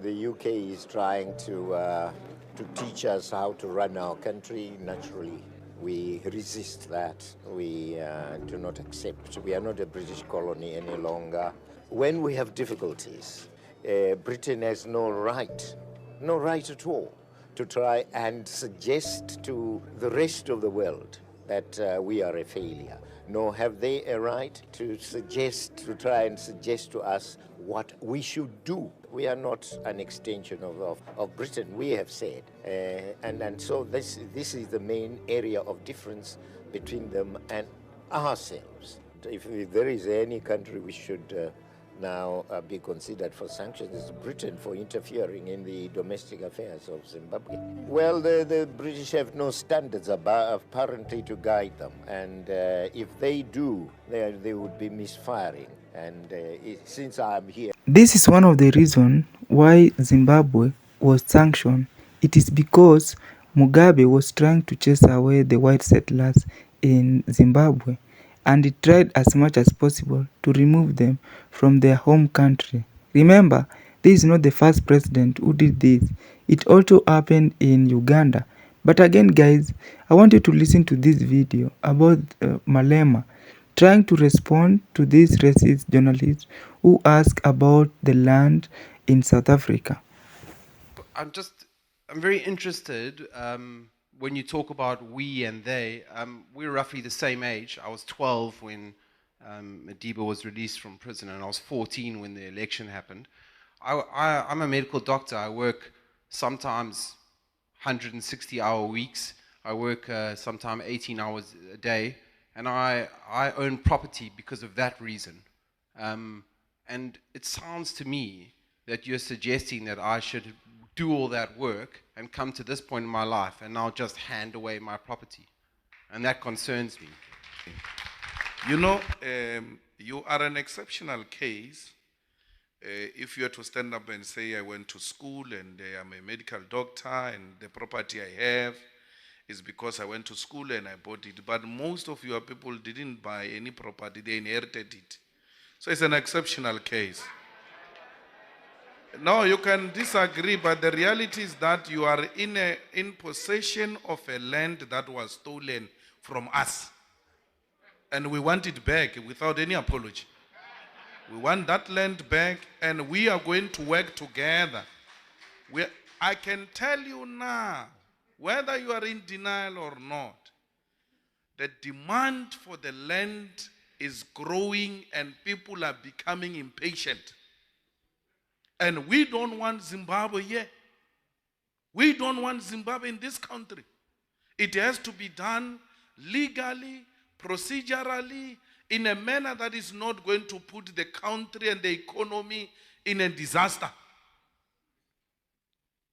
The UK is trying to teach us how to run our country. Naturally, we resist that. We do not accept. We are not a British colony any longer. When we have difficulties, Britain has no right at all, to try and suggest to the rest of the world that we are a failure. Nor have they a right to try and suggest to us what we should do. We are not an extension of Britain, we have said. And so this is the main area of difference between them and ourselves. If there is any country we should now be considered for sanctions is Britain for interfering in the domestic affairs of Zimbabwe. Well, the British have no standards apparently to guide them, and if they do, they would be misfiring. And since I'm here, This is one of the reasons why Zimbabwe was sanctioned. It is because Mugabe was trying to chase away the white settlers in Zimbabwe, and he tried as much as possible to remove them from their home country. Remember, this is not the first president who did this. It also happened in Uganda. But again, guys, I want you to listen to this video about Malema trying to respond to these racist journalists who ask about the land in South Africa. I'm very interested when you talk about we and they. We're roughly the same age. I was 12 when Madiba was released from prison, and I was 14 when the election happened. I'm a medical doctor. I work sometimes 160-hour weeks. I work sometimes 18 hours a day, and I own property because of that reason. And it sounds to me that you're suggesting that I should do all that work and come to this point in my life and now just hand away my property. And that concerns me. You know, you are an exceptional case. If you are to stand up and say, I went to school and I'm a medical doctor and the property I have is because I went to school and I bought it. But most of your people didn't buy any property, they inherited it. So it's an exceptional case. No, you can disagree, but the reality is that you are in possession of a land that was stolen from us. And we want it back without any apology. We want that land back, and we are going to work together. I can tell you now, whether you are in denial or not, the demand for the land is growing and people are becoming impatient. And we don't want Zimbabwe here. We don't want Zimbabwe in this country. It has to be done legally, procedurally, in a manner that is not going to put the country and the economy in a disaster.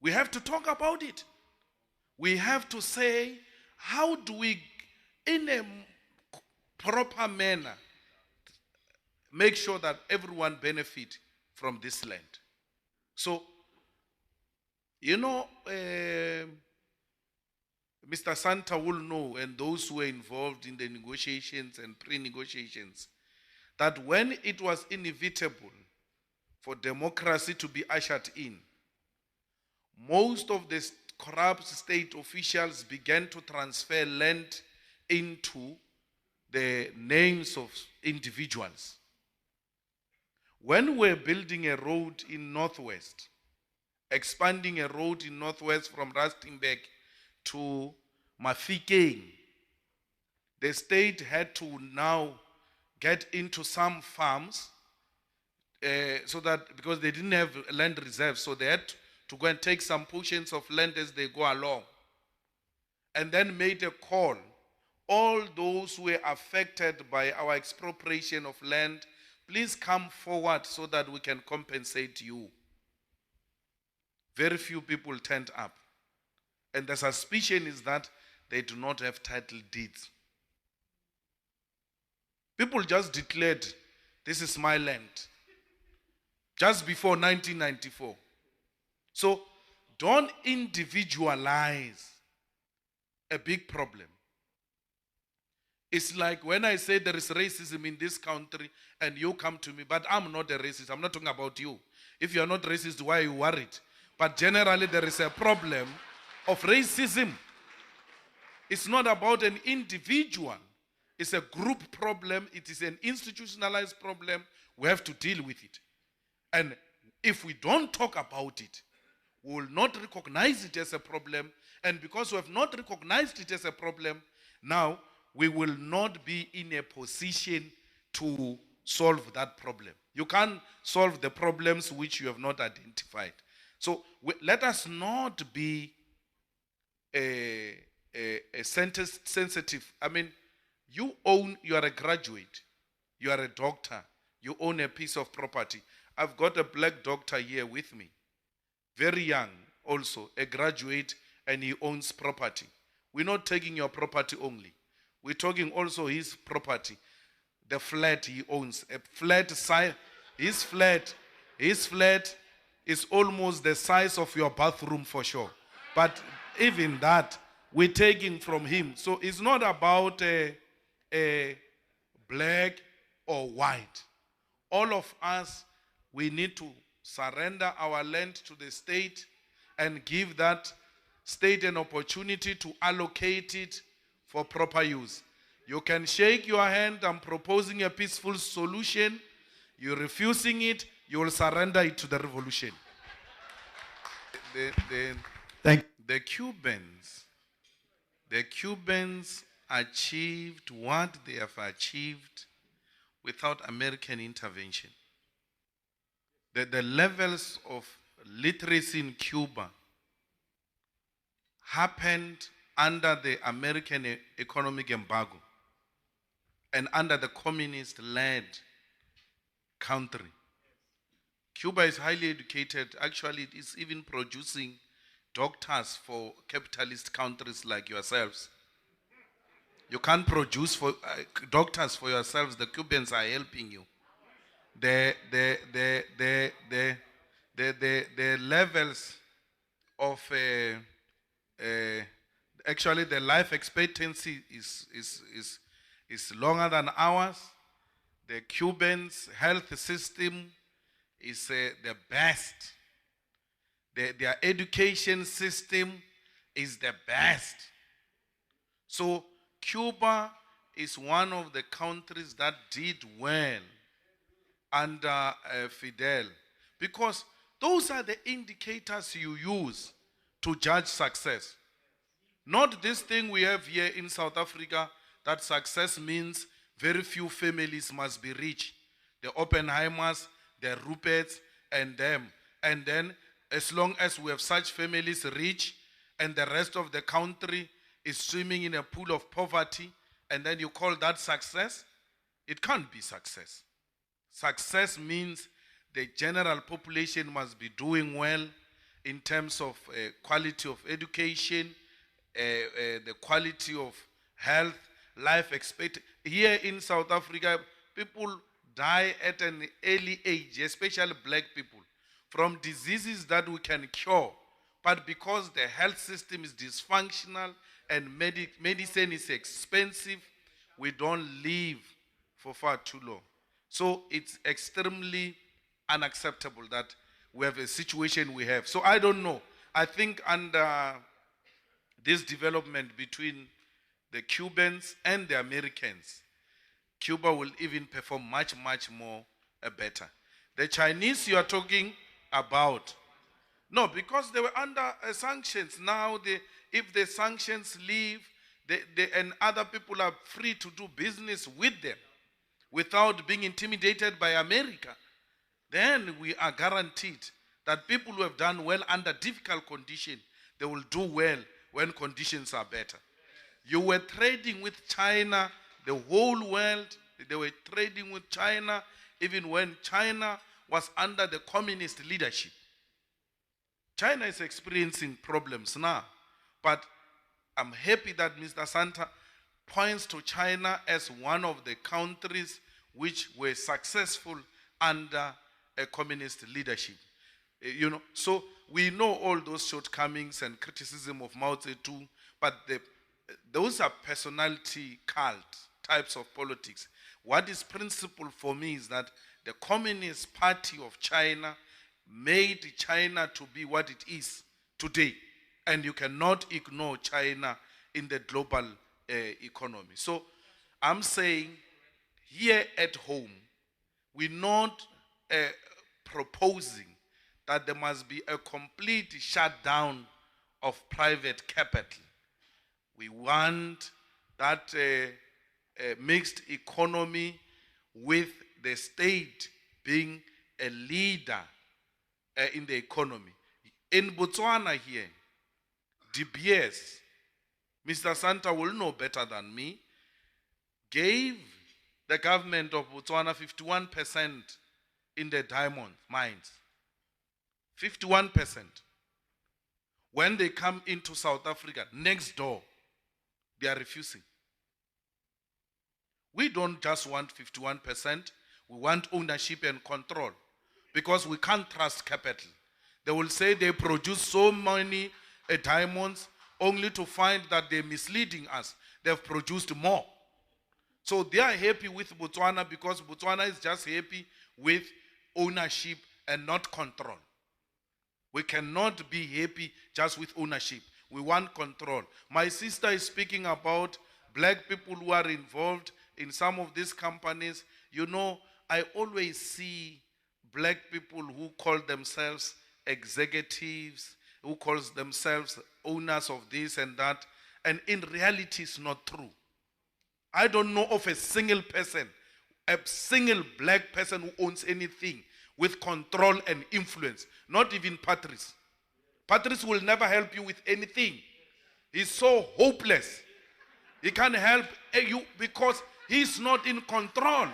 We have to talk about it. We have to say, how do we, in a proper manner, make sure that everyone benefit from this land? So, you know, Mr. Santa will know, and those who were involved in the negotiations and pre-negotiations, that when it was inevitable for democracy to be ushered in, most of the corrupt state officials began to transfer land into the names of individuals. When we're building a road in Northwest, expanding a road in Northwest from Rustenburg to Mafikeng, the state had to now get into some farms so that, because they didn't have land reserves, so they had to go and take some portions of land as they go along. And then made a call. All those who were affected by our expropriation of land, please come forward so that we can compensate you. Very few people turned up. And the suspicion is that they do not have title deeds. People just declared, this is my land, just before 1994. So don't individualize a big problem. It's like when I say there is racism in this country and you come to me, but I'm not a racist. I'm not talking about you. If you are not racist, why are you worried? But generally, there is a problem of racism. It's not about an individual. It's a group problem. It is an institutionalized problem. We have to deal with it. And if we don't talk about it, we will not recognize it as a problem. And because we have not recognized it as a problem, now we will not be in a position to solve that problem. You can't solve the problems which you have not identified. So let us not be sensitive. I mean, you are a graduate, you are a doctor, you own a piece of property. I've got a black doctor here with me, very young also, a graduate, and he owns property. We're not taking your property only. We're talking also his property, the flat he owns, a flat size. His flat is almost the size of your bathroom for sure. But even that, we're taking from him. So it's not about a black or white. All of us, we need to surrender our land to the state and give that state an opportunity to allocate it for proper use. You can shake your hand, I'm proposing a peaceful solution. You're refusing it, you will surrender it to the revolution. The Cubans achieved what they have achieved without American intervention. The levels of literacy in Cuba happened under the American economic embargo and under the communist-led country. Cuba is highly educated. Actually, it is even producing doctors for capitalist countries like yourselves. You can't produce doctors for yourselves. The Cubans are helping you. The levels of actually the life expectancy is longer than ours. The Cubans' health system is the best. Their education system is the best. So Cuba is one of the countries that did well under Fidel, because those are the indicators you use to judge success. Not this thing we have here in South Africa, that success means very few families must be rich. The Oppenheimers, the Ruperts, and them. And then as long as we have such families rich and the rest of the country is swimming in a pool of poverty, and then you call that success, it can't be success. Success means the general population must be doing well in terms of quality of education, the quality of health, life expectancy. Here in South Africa, people die at an early age, especially black people, from diseases that we can cure. But because the health system is dysfunctional and medicine is expensive, we don't live for far too long. So it's extremely unacceptable that we have a situation we have. So I don't know. I think under this development between the Cubans and the Americans, Cuba will even perform much, much more better. The Chinese you are talking about, no, because they were under sanctions. Now, if the sanctions leave, and other people are free to do business with them without being intimidated by America, then we are guaranteed that people who have done well under difficult conditions, they will do well when conditions are better. You were trading with China, the whole world, they were trading with China, even when China was under the communist leadership. China is experiencing problems now, but I'm happy that Mr. Santa points to China as one of the countries which were successful under a communist leadership. So we know all those shortcomings and criticism of Mao Zedong, but those are personality cult types of politics. What is principle for me is that the Communist Party of China made China to be what it is today. And you cannot ignore China in the global economy. So I'm saying here at home, we're not proposing that there must be a complete shutdown of private capital. We want that mixed economy with the state being a leader in the economy. In Botswana here, DBS, Mr. Santa will know better than me, gave the government of Botswana 51% in the diamond mines. 51%. When they come into South Africa, next door, they are refusing. We don't just want 51%, we want ownership and control, because we can't trust capital. They will say they produce so many diamonds only to find that they're misleading us. They've produced more. So they are happy with Botswana because Botswana is just happy with ownership and not control. We cannot be happy just with ownership. We want control. My sister is speaking about black people who are involved in some of these companies. You know, I always see black people who call themselves executives, who calls themselves owners of this and that, and in reality it's not true. I don't know of a single person, a single black person who owns anything with control and influence, not even Patrice. Patrice will never help you with anything. He's so hopeless. He can't help you because he's not in control.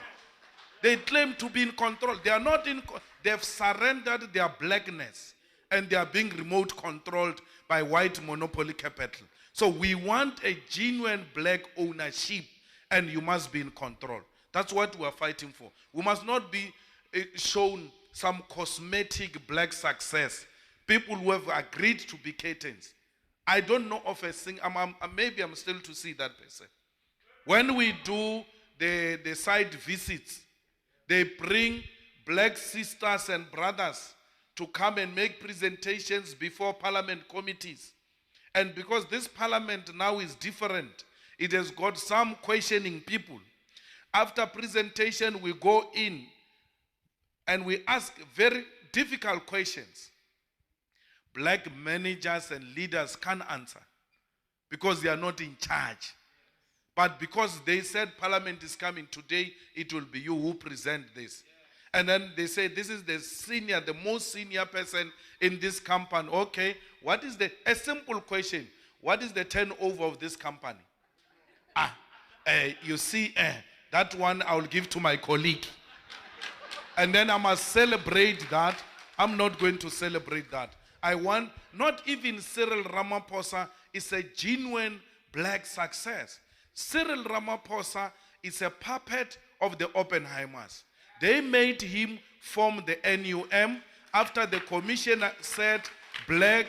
They claim to be in control. They are not in control. They've surrendered their blackness and they are being remote controlled by white monopoly capital. So we want a genuine black ownership and you must be in control. That's what we are fighting for. We must not be shown some cosmetic black success. People who have agreed to be captains. I don't know of a single, maybe I'm still to see that person. When we do the site visits, they bring black sisters and brothers to come and make presentations before parliament committees. And because this parliament now is different, it has got some questioning people. After presentation, we go in and we ask very difficult questions. Black managers and leaders can't answer because they are not in charge. But because they said parliament is coming today, it will be you who present this. And then they say, this is the most senior person in this company. Okay, a simple question. What is the turnover of this company? You see, that one I will give to my colleague. And then I must celebrate that. I'm not going to celebrate that. I want, not even Cyril Ramaphosa is a genuine black success. Cyril Ramaphosa is a puppet of the Oppenheimers. They made him form the NUM after the commissioner said black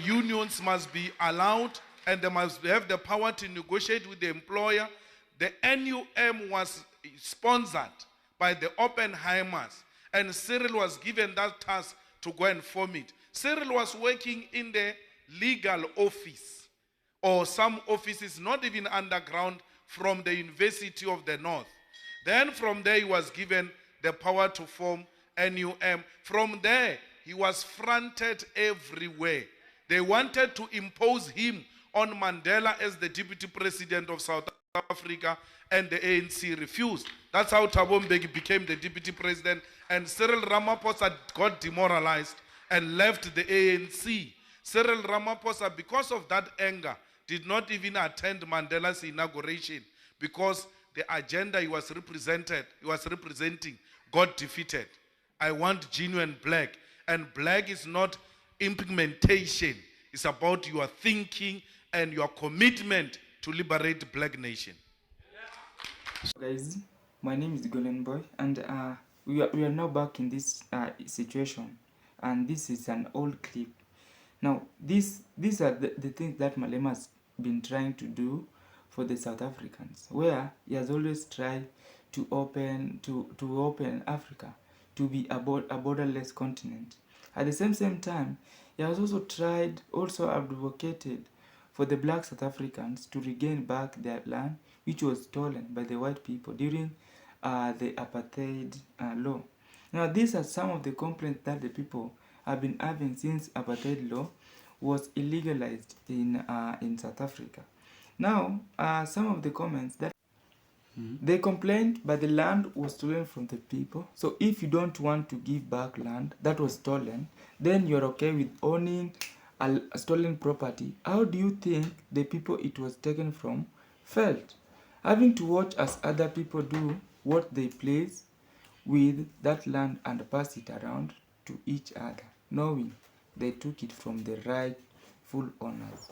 unions must be allowed and they must have the power to negotiate with the employer. The NUM was sponsored by the Oppenheimers and Cyril was given that task to go and form it. Cyril was working in the legal office or some offices, not even underground, from the University of the North. Then from there he was given the power to form NUM. From there he was fronted everywhere. They wanted to impose him on Mandela as the deputy president of South Africa and the ANC refused. That's how Thabo Mbeki became the deputy president and Cyril Ramaphosa got demoralized and left the ANC. Cyril Ramaphosa, because of that anger, did not even attend Mandela's inauguration because the agenda he was representing got defeated. I want genuine black. And black is not implementation. It's about your thinking and your commitment to liberate black nation. So guys, my name is Golden Boy and we are now back in this situation, and this is an old clip. Now these are the things that Malema has been trying to do for the South Africans, where he has always tried to open Africa to be a borderless continent. At the same time, he has also advocated for the black South Africans to regain back their land, which was stolen by the white people during the apartheid law. Now, these are some of the complaints that the people have been having since apartheid law was illegalized in South Africa. Now, some of the comments that they complained, but the land was stolen from the people. So if you don't want to give back land that was stolen, then you're okay with owning a stolen property. How do you think the people it was taken from felt? Having to watch as other people do what they please with that land and pass it around to each other, knowing they took it from the rightful owners.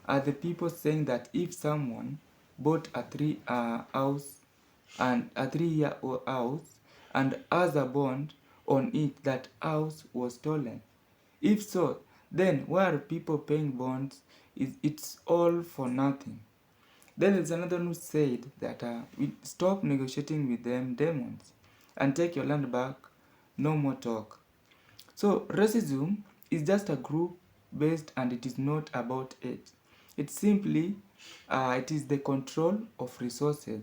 Are the people saying that if someone bought a 3-year-old house and has a bond on it, that house was stolen? If so, then why are people paying bonds? It's all for nothing. Then there's another one who said that we stop negotiating with them demons and take your land back, no more talk. So racism is just a group based, and it is not about age. It's simply it is the control of resources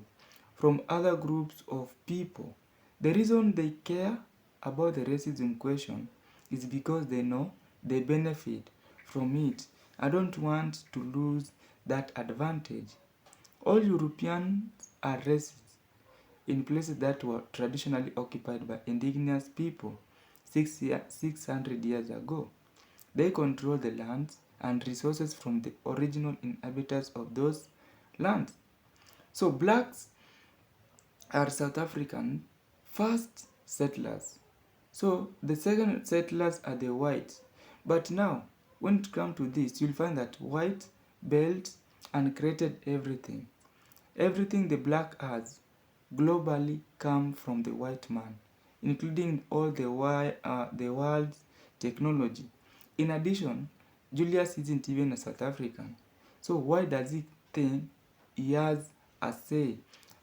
from other groups of people. The reason they care about the racism question is because they know they benefit from it. I don't want to lose that advantage. All Europeans are racist in places that were traditionally occupied by indigenous people 600 years ago. They control the lands and resources from the original inhabitants of those lands. So blacks are South African first settlers. So the second settlers are the whites. But now, when it comes to this, you'll find that white built and created everything. Everything the black has globally come from the white man, including all the world's technology. In addition, Julius isn't even a South African. So why does he think he has a say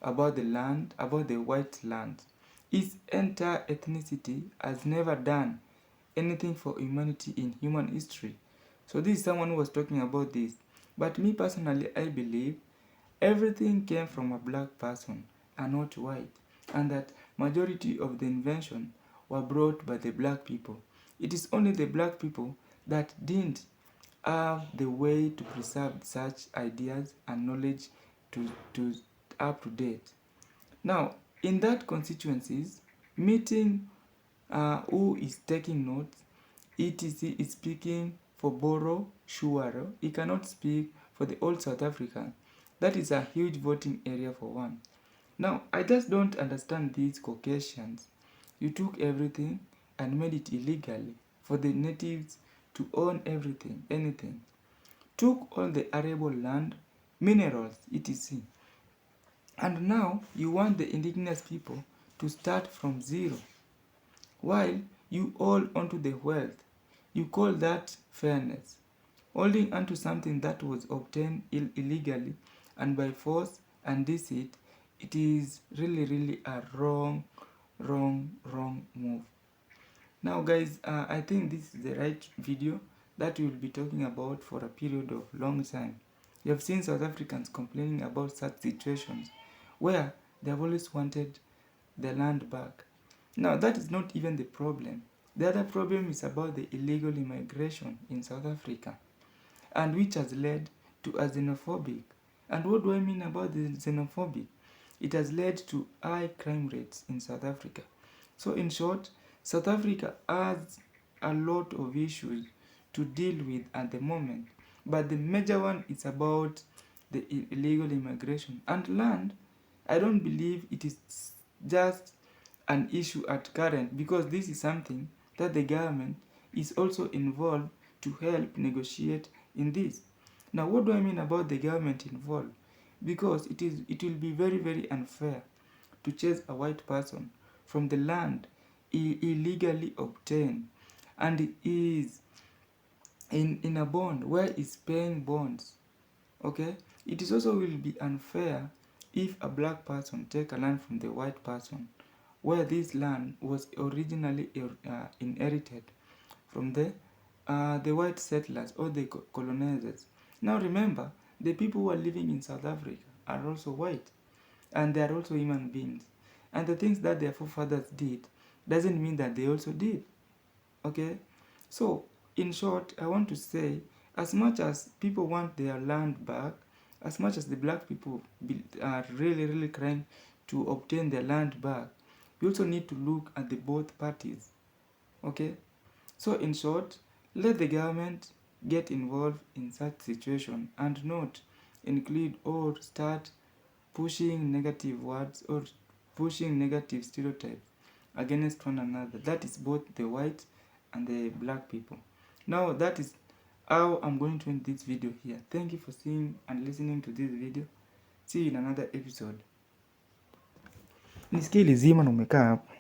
about the land, about the white land? His entire ethnicity has never done anything for humanity in human history. So this is someone who was talking about this. But me personally, I believe everything came from a black person and not white, and that majority of the invention were brought by the black people. It is only the black people that didn't have the way to preserve such ideas and knowledge to up to date. Now, in that constituencies, meeting who is taking notes, etc. is speaking for Boro Shuaro. He cannot speak for the old South African. That is a huge voting area for one. Now, I just don't understand these Caucasians. You took everything and made it illegally for the natives to own everything, anything. Took all the arable land, minerals, etc. And now you want the indigenous people to start from zero, while you hold onto the wealth. You call that fairness. Holding onto something that was obtained illegally and by force and deceit, it is really a wrong move. Now guys, I think this is the right video that we'll be talking about for a period of long time. You have seen South Africans complaining about such situations where they have always wanted their land back. Now that is not even the problem. The other problem is about the illegal immigration in South Africa, and which has led to a xenophobic. And what do I mean about the xenophobic? It has led to high crime rates in South Africa. So in short, South Africa has a lot of issues to deal with at the moment. But the major one is about the illegal immigration. And land, I don't believe it is just an issue at current, because this is something that the government is also involved to help negotiate in this. Now, what do I mean about the government involved? Because it will be very unfair to chase a white person from the land he illegally obtained, and he is in a bond where he's paying bonds. Okay, it is also will be unfair if a black person take a land from the white person where this land was originally inherited from the white settlers or the colonizers. Now remember, the people who are living in South Africa are also white, and they are also human beings. And the things that their forefathers did doesn't mean that they also did. Okay? So, in short, I want to say, as much as people want their land back, as much as the black people are really, really trying to obtain their land back, we also need to look at the both parties. Okay? So, in short, let the government get involved in such situation and not include or start pushing negative words or pushing negative stereotypes against one another. That is both the white and the black people. Now that is how I'm going to end this video here. Thank you for seeing and listening to this video. See you in another episode. Nisikie lizima na umekaa hapo.